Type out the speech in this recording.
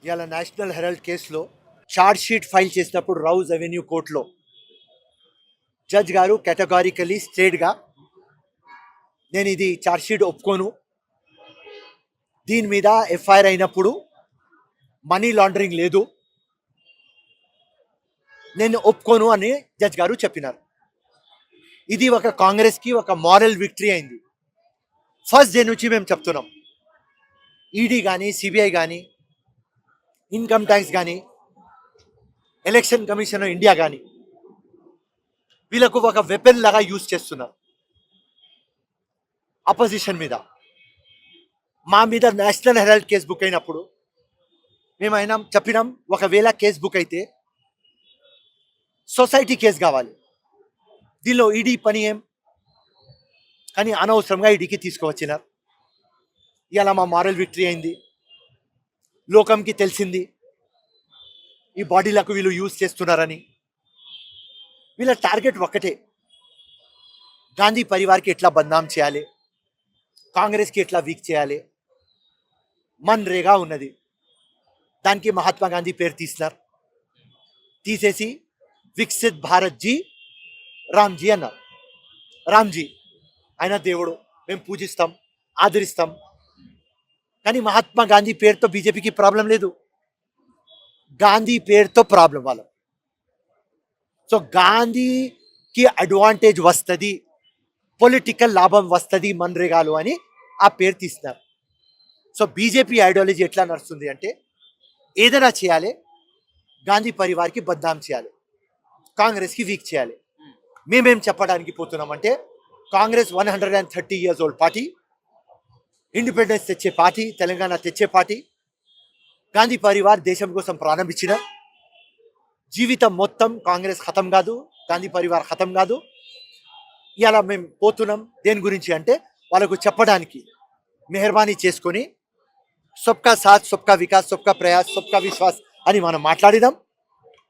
ఇవాళ national Herald కేసులో charge sheet file చేసినప్పుడు రౌజ్ అవెన్యూ కోర్టులో జడ్జ్ గారు కేటగారికలీ స్ట్రేట్గా నేను ఇది ఛార్జ్ షీట్ ఒప్పుకోను, దీని మీద ఎఫ్ఐఆర్ అయినప్పుడు మనీ లాండరింగ్ లేదు, నేను ఒప్పుకోను అని జడ్జ్ గారు చెప్పినారు. ఇది ఒక కాంగ్రెస్కి ఒక మారల్ విక్టరీ అయింది. ఫస్ట్ డే నుంచి మేము చెప్తున్నాం, ఈడీ కానీ సిబిఐ కానీ ఇన్కమ్ ట్యాక్స్ కానీ ఎలక్షన్ కమిషన్ ఆఫ్ ఇండియా కానీ వీళ్ళకు ఒక వెపన్ లాగా యూజ్ చేస్తున్నారు అపోజిషన్ మీద. మా మీద నేషనల్ హెరాల్డ్ కేసు బుక్ అయినప్పుడు మేము అయినా చెప్పినాం, ఒకవేళ కేసు బుక్ అయితే సొసైటీ కేసు కావాలి, దీనిలో ఈడీ పని ఏం, కానీ అనవసరంగా ఈడీకి తీసుకువచ్చినారు. ఇలా మా మారల్ విక్టరీ అయింది. లోకంకి తెలిసింది ఈ బాడీలకు వీళ్ళు యూజ్ చేస్తున్నారని. వీళ్ళ టార్గెట్ ఒక్కటే, గాంధీ పరివార్కి ఎట్లా బద్నాం చేయాలి, కాంగ్రెస్కి ఎట్లా వీక్ చేయాలి. మన్రేగా ఉన్నది, దానికి మహాత్మా గాంధీ పేరు తీసినారు, తీసేసి వికసిత్ భారత్ జీ రామ్జీ అన్నారు. రామ్జీ ఆయన దేవుడు, మేము పూజిస్తాం, ఆదరిస్తాం, కానీ మహాత్మా గాంధీ పేరుతో బీజేపీకి ప్రాబ్లం లేదు, గాంధీ పేరుతో ప్రాబ్లం వాళ్ళ. సో గాంధీకి అడ్వాంటేజ్ వస్తుంది, పొలిటికల్ లాభం వస్తుంది మన్రేగాలు అని ఆ పేరు తీస్తున్నారు. సో బీజేపీ ఐడియాలజీ ఎట్లా నడుస్తుంది అంటే, ఏదైనా చేయాలి, గాంధీ పరివార్కి బద్నాం చేయాలి, కాంగ్రెస్కి వీక్ చేయాలి. మేమేం చెప్పడానికి పోతున్నామంటే, కాంగ్రెస్ 130 years old పార్టీ, ఇండిపెండెన్స్ తెచ్చే పార్టీ, తెలంగాణ తెచ్చే పార్టీ. గాంధీ పరివార్ దేశం కోసం ప్రారంభించిన జీవితం మొత్తం కాంగ్రెస్ ఖతం కాదు, గాంధీ పరివార్ ఖతం కాదు. ఇలా మేము పోతున్నాం దేని గురించి అంటే, వాళ్ళకు చెప్పడానికి మెహర్బానీ చేసుకొని సబ్కా సాత్, సబ్కా వికాస్, సబ్కా ప్రయాస్, సబ్కా విశ్వాస్ అని మనం మాట్లాడినాం.